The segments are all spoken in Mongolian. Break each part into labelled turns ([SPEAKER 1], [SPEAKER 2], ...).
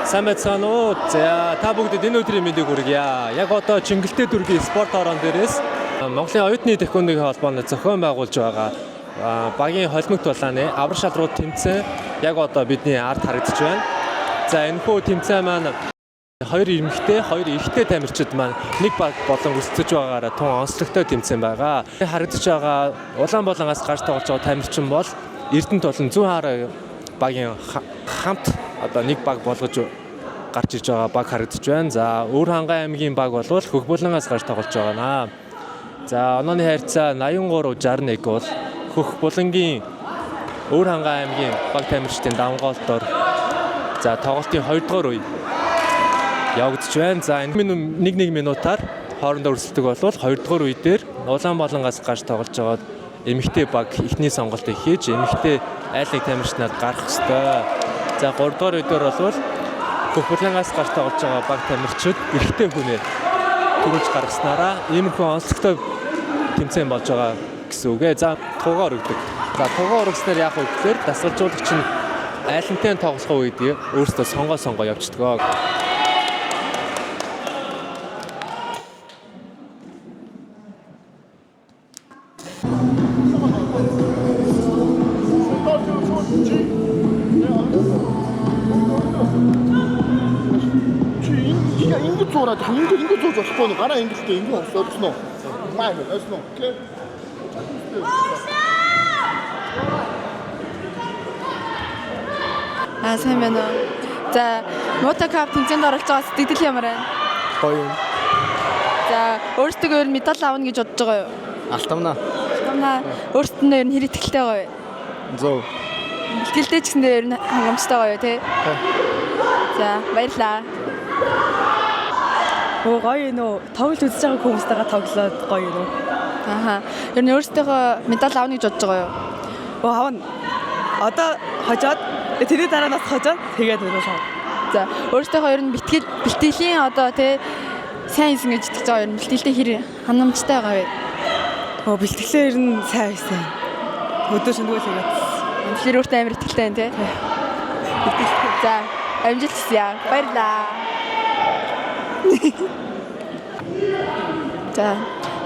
[SPEAKER 1] Сайн байцгаана уу. За та бүгдэд энэ өдрийн мэндийг хүргье. Яг одоо Чингэлтэй дүүргийн спорт орон дээрээс Монголын оюутны тэквондогийн холбооны зохион байгуулж байгаа багийн холимогт дулааны аврал шалруу тэмцээн яг одоо бидний ард харагдаж байна. За энэхүү тэмцээн маань хоёр эмэгтэй, хоёр эрэгтэй тамирчид маань нэг баг болон өсөж байгаагаараа тун онцлогтой тэмцээн байгаа. Харагдаж байгаа Улаанбаатараас гарч тоглож байгаа тамирчин бол Эрдэнэт болон Зүүн Хараа багийн хамт одоо нэг баг болгож гарч иж байгаа баг харагдаж байна. За Өвөр Хангай аймгийн баг бол Хөхбулангаас гарч тоглож байгаа наа. За онооны хайрцаа 83-61 бол Хөхбулангийн Өвөр Хангай аймгийн баг тамирчдын давмгаалтаар за тоглолтын 2 дугаар үе явагдаж байна. За энэ 1 минутаар хоорондоо өрсөлдөг бол 2 дугаар үе дээр Улаанбаатараас гарч тоглож байгаа эмэгтэй баг эхний сонголтыг хийж эмэгтэй айл нэг тамирчнаад гарах ёстой. За 3 дугаар үеэр бол Хөхбулангаас гарч тоглож байгаа баг тамирчид эрэгтэй хүнээ төрүүлж гаргаснараа иймэрхүү онцлогтой тэмцээн болж байгаа гэсэн үг ээ. За тугаар өгдөг. За тугаар өгснээр яг үгээр дасгалжуулагч нь айлантай тоглох үед өөрөөсөө сонгоо явчихдаг.
[SPEAKER 2] 인구 조절 번 가라 인구 때 인구 없어 없어 많이 없어 오케이
[SPEAKER 3] сайн байна уу. За Мотокап тэмцээнд оролцож байгаа сэтгэл ямар байна?
[SPEAKER 2] гоё.
[SPEAKER 3] За өөрсдөө ер нь медаль авна гэж бодож байгаа юу?
[SPEAKER 2] Алтамна.
[SPEAKER 3] Өөрсдөө ер нь хэр ихтэй байгаа вэ?
[SPEAKER 2] Зөө.
[SPEAKER 3] Бэлтгэлтэй ч гэсэндээ ер нь хангамжтай байгаа юу те? За баярлаа.
[SPEAKER 4] Гоё нөө тоглож үзэж байгаа хүмүүстэйгээ тоглоод гоё нөө.
[SPEAKER 3] Аха. Ер нь өөрсдөө медаль авна гэж бодож байгаа юу?
[SPEAKER 4] Авна. Одоо хожоод тэрний дараа нас хожоод тэгээд өнөөс авна.
[SPEAKER 3] За өөрсдөө ер нь бэлтгэлийн одоо те сайн хийсэн гэж итгэж байгаа ер нь бэлтгэлтэй хэр хангамжтай байгаа вэ?
[SPEAKER 4] Бэлтгэлээ ер нь сайн хийсэн. Өдөө шөнөгүй л хийгээд.
[SPEAKER 3] Тэгэхээр өөртөө амар итгэлтэй байна те. За амжилт хүсье. Баярлаа. За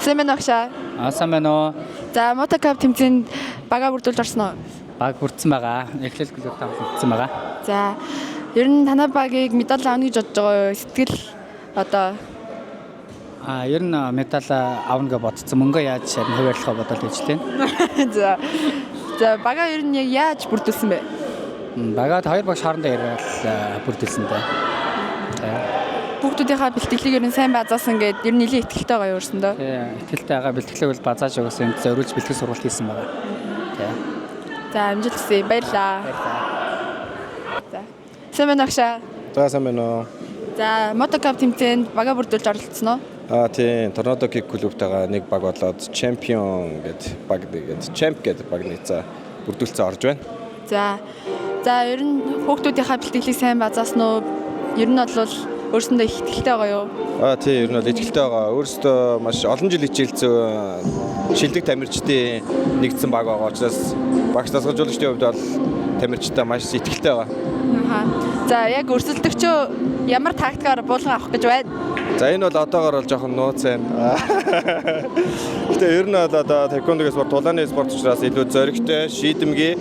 [SPEAKER 3] сайн байна уу?
[SPEAKER 5] Сайн байна уу?
[SPEAKER 3] За Мотокап тэмцээнд бага бүрдүүлж орсон уу?
[SPEAKER 5] Баг хүрдсэн байгаа. Эхлэл клубтаа хүрдсэн байгаа.
[SPEAKER 3] За ер нь танай багийг медаль авна гэж бодож байгаа юу? Сэтгэл одоо
[SPEAKER 5] Ер нь медаль авна гэж бодсон. Мөнгө яаж хуваарлахаа бодол хийж байна.
[SPEAKER 3] За бага ер нь яг яаж бүрдүүлсэн бэ?
[SPEAKER 5] Багад хоёр багш хоорондоо яриад бүрдүүлсэн дээ.
[SPEAKER 3] Бүгдүүдийнхээ бэлтгэлийг ер нь сайн базаасан гэдэг ер нь нэлийн ихтэй байгаа юу өөрсөндөө?
[SPEAKER 5] Тий, ихтэй байгаа бэлтгэлийг бол базааж өгсөн. Зориулж бэлтгэл сургалт хийсэн байгаа. Тий.
[SPEAKER 3] За амжилт хүсье. Баярлаа. За. Сайн байна уу?
[SPEAKER 2] За сайн байна уу.
[SPEAKER 3] За Мотокап тэмцээнд бага бүрдүүлж оролцсон уу?
[SPEAKER 2] Тийм, Торнадо кик клубтайгаа нэг баг болоод чемпион гэдэг баг чемп гэдэг баг нийцээ бүрдүүлсэн орж байна.
[SPEAKER 3] За ер нь хүүхдүүдийнхээ бэлтгэлийг сайн базаасан уу? Ер нь бол өөрсөндөө их ихтэй байгаа юу?
[SPEAKER 2] Тийм, ер нь бол ихтэй байгаа. Өөрсдөө маш олон жил хичээлсэн шилдэг тамирчдын нэгдсэн баг байгаа учраас багш дасгалжуулагчдын хувьд бол тамирчдаа маш ихтэй байгаа.
[SPEAKER 3] За яг өрсөлдөгчөө ямар тактикаар буулган авах гэж байна?
[SPEAKER 2] За энэ бол одоогоор бол жоохон нууц байна. Гэтэ ер нь бол одоо тэквондогийн спорт, дулааны спорт учраас илүү зоригтой, шийдэмгий,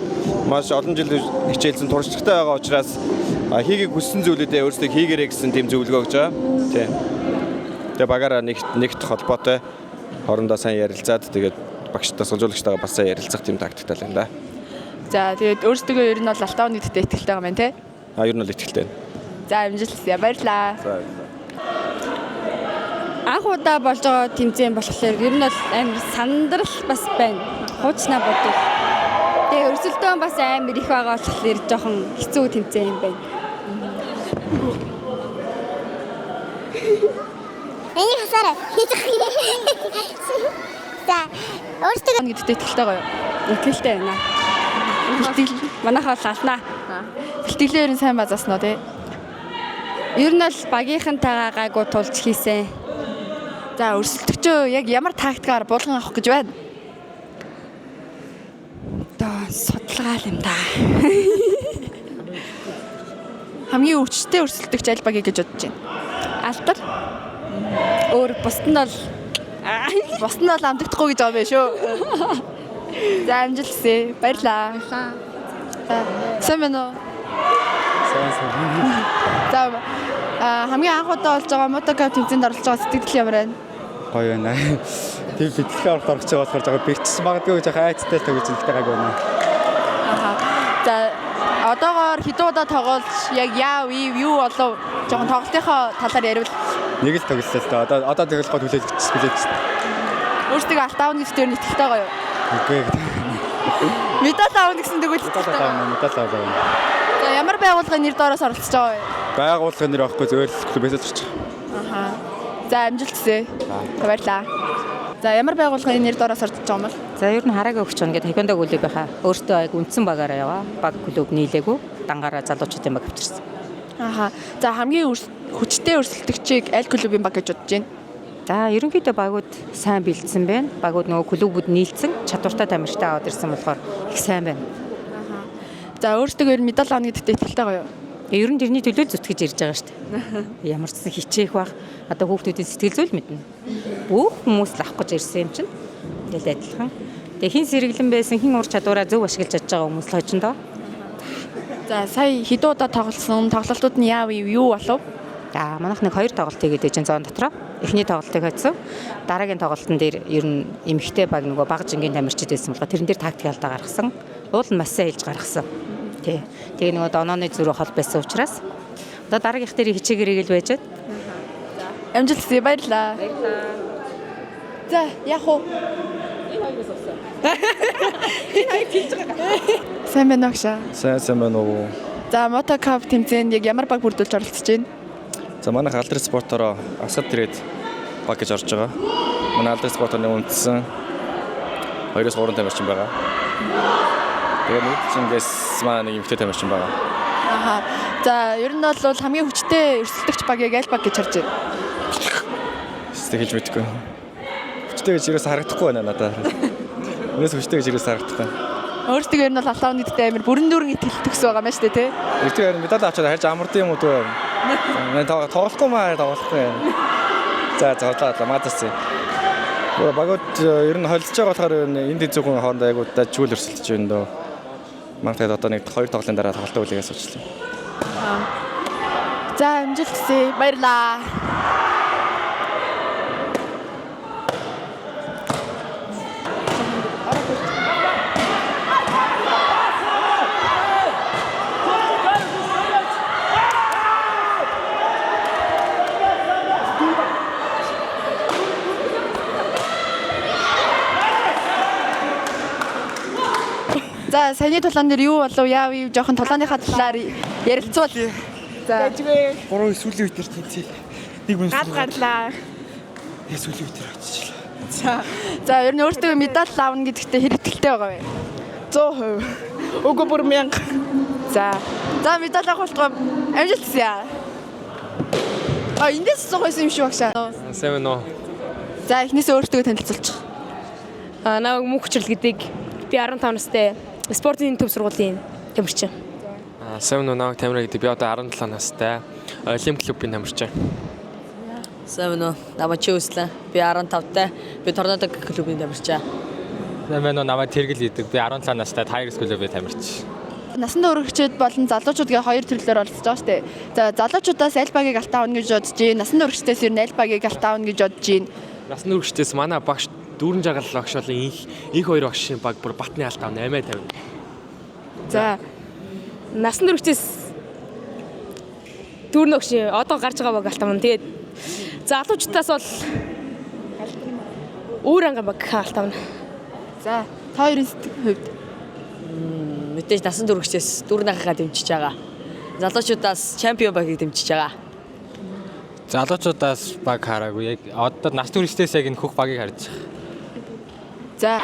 [SPEAKER 2] маш олон жил хичээлсэн туршлагатай байгаа учраас хийгийг хүссэн зүйлүүдээ өөрсдөө хийгээрэй гэсэн тийм зөвлөгөө өгч байгаа. Тийм. Тэгээ багаараа нэгт холбоотой хоорондоо сайн ярилцаад тэгээд багш дасгалжуулагчтайгаа бас сайн ярилцах тийм тактиктай л байна да.
[SPEAKER 3] За тэгээд өөрсдөө ер нь бол алтаа нэгттэй ихтэй байгаа юм тий?
[SPEAKER 2] Ер нь бол ихтэй.
[SPEAKER 3] За амжилт хүсье. Баярлаа.
[SPEAKER 6] Анх удаа болж байгаа тэмцээн болохоор ер нь бол амар сандрал бас байна. Хуучнаа бодвол. Тэгээ өрсөлдөөн бас амар их байгаа болохоор жоохон хэцүү тэмцээн юм байна.
[SPEAKER 7] Энийг хасаарай. За өөрсдөө
[SPEAKER 3] нэгттэй ихтэй байгаа юу?
[SPEAKER 6] Ихтэй байна. Манайхаа л алнаа.
[SPEAKER 3] Бэлтгэлээ ер нь сайн базаасан уу тий?
[SPEAKER 6] Ер нь бол багийнхантайгаа гайгүй тулж хийсэн.
[SPEAKER 3] За өрсөлдөгчөө яг ямар тактикаар буулган авах гэж байна?
[SPEAKER 6] Одоо судалгаа юм да.
[SPEAKER 3] хамгийн хүчтэй өрсөлдөгч аль багийг гэж бодож байна?
[SPEAKER 6] Алтар. Өөр бусд нь бол
[SPEAKER 3] Бос нь бол амдагдахгүй гэж байгаа юм шүү. За амжилт хүсье. Баярлаа. Сайн байна уу? За хамгийн анх удаа болж байгаа мотокап тэмцээнд оролцож байгаа сэтгэл ямар байна?
[SPEAKER 5] Гоё байна. Тэр бидлэгээ орох гэж байгаа болохоор жоо бэрчсэн магадгүй гэж айцтай л төгөж хэлдэг гайг байна.
[SPEAKER 3] За одоогоор хэдэн удаа тоглож яг яав юу болов жоохон тоглолтынхоо талаар ярил.
[SPEAKER 5] Нэг л тоглолоо л да. Одоо тэгэл гол хүлээж.
[SPEAKER 3] Өөртөө алт аавна гэж тэр нэтгтэй гоё.
[SPEAKER 5] Үгүй.
[SPEAKER 3] Медаль аавна гэсэн тэгвэл
[SPEAKER 5] Медаль аваа.
[SPEAKER 3] За ямар байгууллагын нэр доороос оролцож байгаа вэ?
[SPEAKER 5] Байгууллагын нэр авахгүй зөвөр л клубээс л орчих.
[SPEAKER 3] За амжилт хүсье. Баярлаа. За ямар байгууллагын нэр доороос оролцож байгаа юм бол?
[SPEAKER 8] За ер нь хараагаа өгч байгаа. Ингээд тэквондо клуб байхаа. Өөртөө айгу үндсэн багаараа яваа. Баг клуб нийлээгүй. Дангаараа залуучуудын баг авчирсан.
[SPEAKER 3] За хамгийн хүчтэй өрсөлдөгчийг аль клубын баг гэж бодож байна?
[SPEAKER 8] За ерөнхийдөө багууд сайн бэлдсэн байна. Багууд нөгөө клубүүд нийлцэн чадвартай тамирчтай аваад ирсэн болохоор их сайн байна.
[SPEAKER 3] За өөртөө ер нь медаль авах гэдэгт итгэлтэй гоё юу?
[SPEAKER 8] Ер нь тэрний төлөө зүтгэж ирж байгаа шүү дээ. Ямар ч гэсэн хичээх бах. Одоо хүүхдүүдийн сэтгэл зүйн мэднэ. Бүх хүмүүс л авах гэж ирсэн юм чинь. Тэгэл адилхан. Тэгээ хин сэргэлэн байсан, хин ур чадвараа зөв ашиглаж чадж байгаа хүмүүс л хожиндоо.
[SPEAKER 3] За сая хэдэн удаа тоглосон? Тоглолтууд нь яав юу болов?
[SPEAKER 8] За манайх нэг 2 тоглолт хийгээд ижин зоон дотроо. Эхний тоглолтыг хоцсон. Дараагийн тоглолтын дээр ер нь эмхтэй баг нөгөө баг жингийн тамирчид байсан болохоор тэрэн дээр тактик алдаа гаргасан. Уул нь маш сайн хэлж гаргасан. Тий. Тэгээ нөгөө донооны зүрх хол байсан учраас одоо дараагийнх дээр хичээгээр игэл байж байна.
[SPEAKER 3] Амжилт хүсье. Баярлаа. За яах вэ? Сайн байна уу гшаа?
[SPEAKER 2] Сайн байна уу?
[SPEAKER 3] За мотокап тэмцээнд яг ямар баг бүрдүүлж оролцож байна?
[SPEAKER 2] За манайх алдар спортороо асад трейд баг гэж орж байгаа. Манай алдар спорторны үндэсэн 2-3 тамирчин байгаа. Тэгээ нэгдсэнгээс манай нэг эмэгтэй тамирчин байгаа.
[SPEAKER 3] За ер нь бол хамгийн хүчтэй өрсөлдөгч багийг аль баг гэж харж байна?
[SPEAKER 2] Хэвчтэй хэлж мэдэхгүй. Хүчтэй гэж юус харагдахгүй байна надад. Өнөөс хүчтэй гэж юус харагдахгүй.
[SPEAKER 3] Өөртөө ер нь бол алаав нэгтэй амир бүрэн дүүрэн итгэл төгс байгаа маа шүү дээ тий.
[SPEAKER 2] Өөртөө ер нь медаль авчаад харж амардаг юм уу дөө. Мен тоглохгүй маа тоглохгүй. За зоолоо мадасаа. Багууд ер нь холилж байгаа болохоор энд зөвхөн хоорондоо айгуу дажгүй өрсөлдөж байна дөө. Манайд одоо нэг 2 тоглолтын дараа тоглолтоо үлээгээс очлоо.
[SPEAKER 3] За амжилт хүсье. Баярлаа. За саяны тулаан дээр юу болов яав жоохон тулааныхаа талаар ярилцвал. За
[SPEAKER 5] Гурван сүүлийн үеэр тэнцэл. Нэг үнс.
[SPEAKER 3] гарлаа.
[SPEAKER 5] Сүүлийн үеэр очиж.
[SPEAKER 3] За ер нь өөртөө медаль аавна гэдэгтээ хэр итгэлтэй байгаа вэ? 100%. Үгүй бүр 1000. За медаль авах болтгоо амжилт хүсье. Эндээс суух байсан юм шиг багшаа.
[SPEAKER 1] Сайн байна уу?
[SPEAKER 3] За эхнээсээ өөртөө танилцуулчих.
[SPEAKER 9] Намайг Мөнх Хүчрэл гэдэг. Би 15 настай спортын төв сургуулийн тамирчин.
[SPEAKER 1] Сайн байна уу? Намайг Тамира гэдэг. Би одоо 17 настай Олимп клубын тамирчин.
[SPEAKER 10] Сайн байна уу? Намайг Чөөслэн. Би 15-тай. Би Торнадо клубын тамирчин.
[SPEAKER 1] Сайн байна уу? Намайг Тэргэл гэдэг. Би 17 настай Tigers клубын тамирчин.
[SPEAKER 3] Насанд өргөгчд болон залуучууд гээ хоёр төрлөөр оролцож байгаа шүү дээ. За залуучуудаас аль багийг алтаа авна гэж бодож байна. Насанд өргөгчдөөс ер нь аль багийг алтаа авна гэж бодож байна.
[SPEAKER 1] Насанд өргөгчдөөс манай багш дүүрэн жагаал багш болон их хоёр багшийн баг бүр батны алтаа 850.
[SPEAKER 9] За насанд өргөгчдөөс дүүрэн өгшин одоо гарч байгаа баг алтаа мөн. Тэгээд залуучуудаас бол өөр анги баг алтаа мөн.
[SPEAKER 3] За та хоёрын хувьд
[SPEAKER 10] Мэдээж насанд өргөгчдөөс дүүрнийхаа дэмжиж байгаа. Залуучуудаас чемпион багийг дэмжиж байгаа.
[SPEAKER 1] Залуучуудаас баг хараагүй. Яг одоо насанд өргөгчдөөс яг энэ хөх багийг харж байгаа.
[SPEAKER 3] За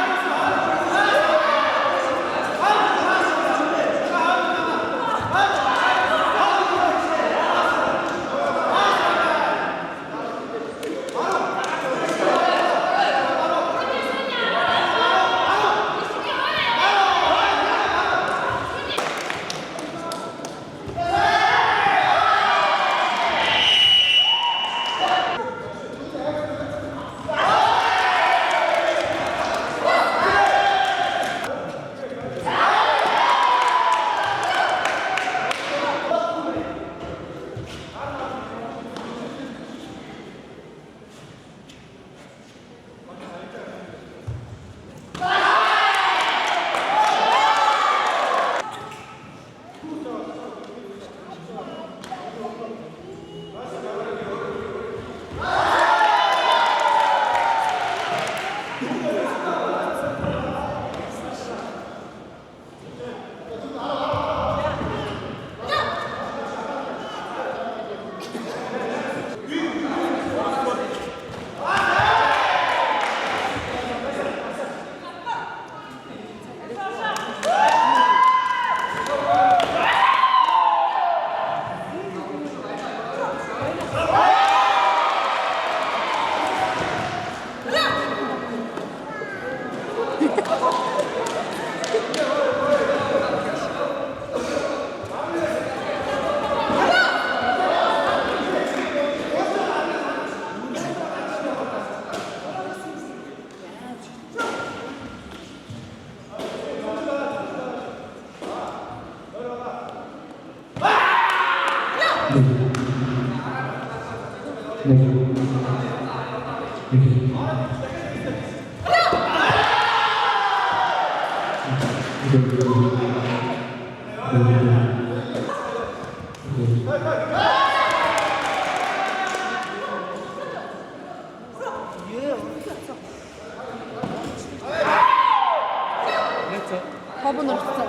[SPEAKER 3] Хобон орцсон.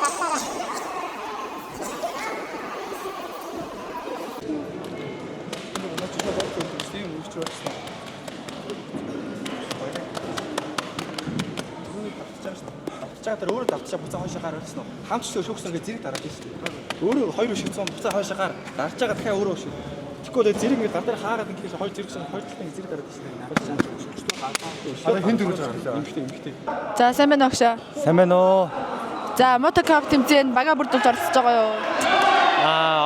[SPEAKER 7] Тасараа.
[SPEAKER 11] Чаатар өөрөө давтчаа буцаа хойшоо гараад ирсэн нь. Хамчлаа шүүгсэн ингээ зэрэг дараад ирсэн. Өөрөө хоёр өшигцэн буцаа хойшоо гар. Дарж байгаа дахиад өөрөө өшиг. Тэгэхгүй л зэрэг ингээ гар дээр хаагаад ингээ хоёр зэрэгсэн хоёр талын зэрэг дараад ирсэн. Надад хин дөрөж гараа. Эмхтэй.
[SPEAKER 3] За сайн байна уу агшаа?
[SPEAKER 12] Сайн байна уу?
[SPEAKER 3] За мотокап тэмцээнд бага бүрдүүлж оролцож байгаа юу?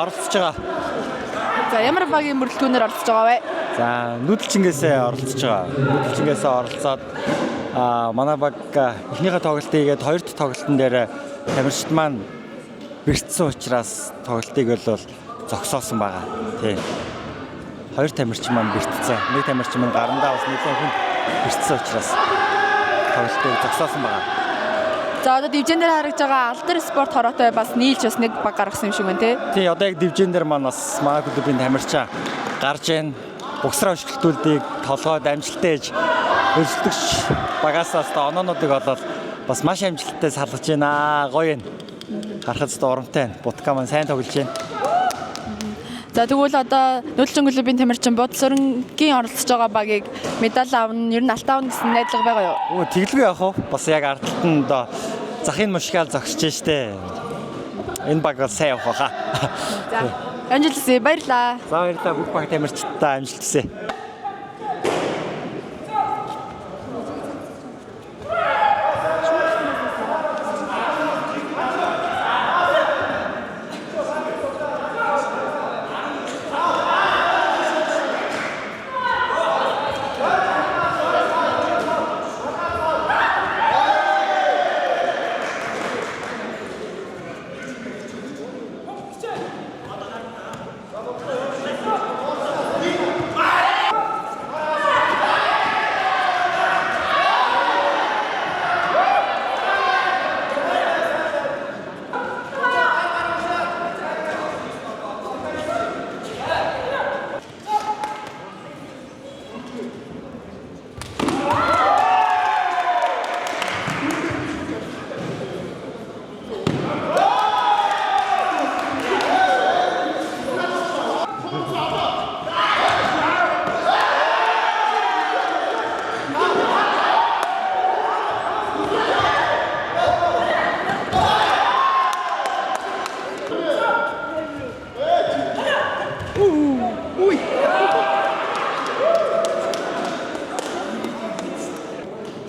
[SPEAKER 12] Оролцож байгаа.
[SPEAKER 3] За ямар багийн бүрэлдэхүүнээр оролцож байгаа вэ?
[SPEAKER 12] За нүүдэлчингээсээ оролцож байгаа. Нүүдэлчингээсээ оролцоод манай баг эхнийхээ тоглолтыг игээд хоёр дахь тоглолтын дээр тамирчид маань бэртсэн учраас тоглолтыг бол зогсоосон байгаа. Тий. Хоёр тамирчин маань бэртсэн. Нэг тамирчин маань гарандаа бас нэлээд хүн бэртсэн учраас тоглолтыг зогсоосон байгаа.
[SPEAKER 3] За одоо дивжин дээр харагдж байгаа алдар спорт хороотой бас нийлж бас нэг баг гаргасан юм шиг байна тий.
[SPEAKER 12] Тий, одоо яг дивжин дээр маань бас манай клубын тамирчаа гарж ийн боксроо өшгөлтүүдийг толгойд амжилттай ээж өрсөлдөгч багасаас оноонуудыг олоод бас маш амжилттай салгаж байна. Гоё юм. Харахад ч урамтай байна. Бутка маань сайн тоглож байна.
[SPEAKER 3] За тэгвэл одоо нүүдэлчин клубын тамирчин Бодлосорнгийн оролцож байгаа багийг медаль авна, ер нь алт авна гэсэн найдлага байгаа юу?
[SPEAKER 12] Тэглгүй яах вэ? Бас яг ардлалт нь одоо захын мушгаал зогсож штэ. Энэ баг бол сайн явах хаа.
[SPEAKER 3] За. Амжилт хүсье. Баярлаа.
[SPEAKER 12] За баярлалаа. Бүх баг тамирчидтай амжилт хүсье.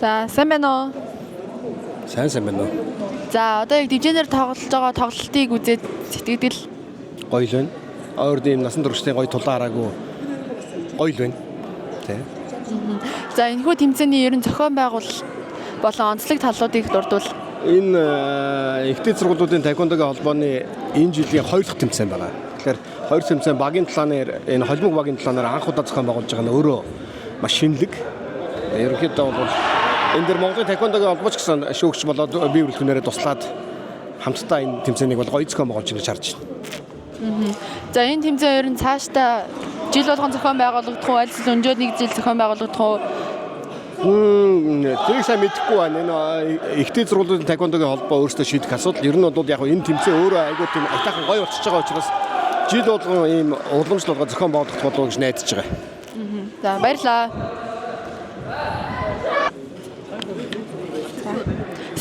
[SPEAKER 3] За сайн байна уу?
[SPEAKER 13] Сайн байна уу?
[SPEAKER 3] За одоо яг дивжинээр тоглож байгаа тоглолтыг үзээд сэтгэгдэл
[SPEAKER 13] Гоё л байна. Ойрд ийм насан туршийн гоё тулаан хараагүй гоё л байна. Тэ.
[SPEAKER 3] За энэхүү тэмцээний ерөн зохион байгуул болон онцлог талуудыг дурдвал
[SPEAKER 13] Энэ ихтэй сургуулиудын таеквондогийн холбооны энэ жилийн хоёр дахь тэмцээн байгаа. Тэгэхээр хоёр тэмцээн багийн талаанаар энэ холбог багийн талаанаар анх удаа зохион байгуулж байгаа нь өөрөө маш шинэлэг. Ерөнхийдөө бол энэ дэр Монголын таеквондогийн холбооч гэсэн шүүгч болоод бие бүрэлдэхүүнээрээ туслаад хамтдаа энэ тэмцээнийг бол гоё зохион байгуулж ингэж харж байна.
[SPEAKER 3] За энэ тэмцээн ер нь цаашдаа жил болгон зохион байгуулагдах уу, аль эсвэл өнжөөд нэг жил зохион байгуулагдах уу?
[SPEAKER 13] Тэрийг сайн мэдэхгүй байна. Энэ ихтэй сургуулиудын таеквондогийн холбоо өөрсдөө шийдэх асуудал. Ер нь бол яг энэ тэмцээн өөрөө айгүй тийм айтаахан гоё болчихж байгаа учраас жил болгон ийм уламжлал болгоо зохион байгуулах болов уу гэж найдаж байгаа.
[SPEAKER 3] За баярлаа.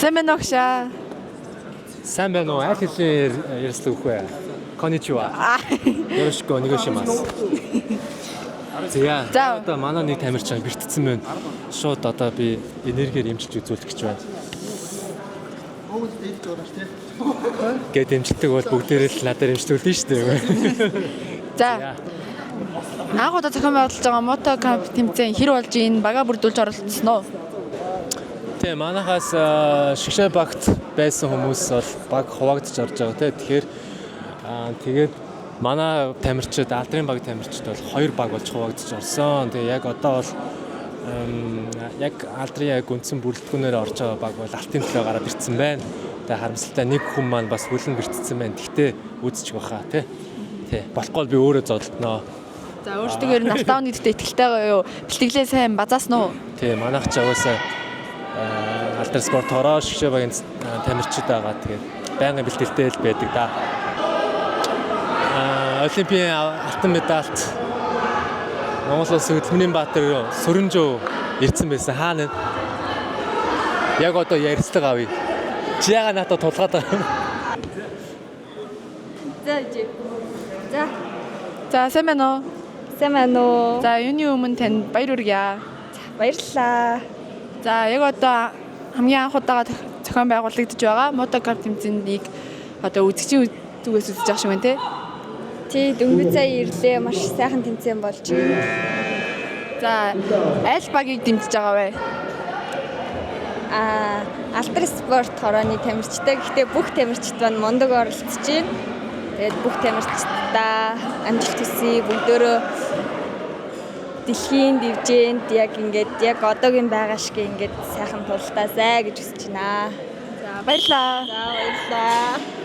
[SPEAKER 3] Сайн байна уу гшаа?
[SPEAKER 1] Сайн байна уу? Аль хэлээр ярьслаг вэ? Конничива. Ёрошко нэгошимас. За одоо манай нэг тамирчин бэртцсэн байна. Шууд одоо би энергиээр эмчилж үзүүлэх гэж байна. Гэ дэмждэг бол бүгдээрээ л надад дэмждэгдэн шүү дээ.
[SPEAKER 3] За. Анх удаа зохион байгуулж байгаа мото камп тэмцээн хэр болж энэ бага бүрдүүлж оролцсон уу?
[SPEAKER 1] Тэ манайхаас шгшээ багт байсан хүмүүс бол баг хуваагдаж орж байгаа те. Тэгэхээр тэгээд манай тамирчид алдрын баг тамирчид бол 2 баг болж хуваагдаж орсон. Тэгээ яг одоо бол яг алдрын яг үндсэн бүрэлдэхүүнээр орж байгаа баг бол алтын төлөө гараад ирсэн байна. Тэгээ харамсалтай нэг хүн маань бас хүлэн гэрчсэн байна. Гэхдээ үзчих واخа тий. Тий. Болохгүй би өөрөө зодтолтноо.
[SPEAKER 3] За өөртөө ер нь алтаавн гэдэгт итгэлтэй юу? Бэлтгэлээ сайн базаасан уу?
[SPEAKER 1] Тий, манайх ч аваасаа алдар спорт хороо шгшээ багийн тамирчид байгаа. Тэгээд байнгын бэлтгэлтэй л байдаг да. Олимпийн алтан медальт Монгол Улсын хөдөлмөрийн баатар Сүрэнжөө ирсэн байсан. Хаана яг одоо ярилцлага авъя. Чи яга надад тулгаад байгаа юм?
[SPEAKER 3] За сайн байна уу?
[SPEAKER 6] Сайн байна уу?
[SPEAKER 3] За юуны өмнө танд баяр хүргье.
[SPEAKER 6] Баярлалаа.
[SPEAKER 3] За яг одоо хамгийн анх удаага зохион байгуулагдаж байгаа мотокарт тэмцээнийг одоо үзэгчийн зүгээс үзэж байгаа шиг байна те.
[SPEAKER 6] Тий, дөнгөж сая ирлээ. Маш сайхан тэмцээн болж байна.
[SPEAKER 3] За аль багийг дэмжиж байгаа вэ?
[SPEAKER 6] Алдар спорт хорооны тамирчтай. Гэхдээ бүх тамирчид маань мундаг оролцож байна. Тэгээд бүх тамирчдаа амжилт хүсье. Бүгдөө дэлхийн дивжээнд яг ингээд яг одоогийн байгаа шиг ингээд сайхан тултаасай гэж хүсэж байна.
[SPEAKER 3] За баярлалаа.
[SPEAKER 6] За баярлалаа.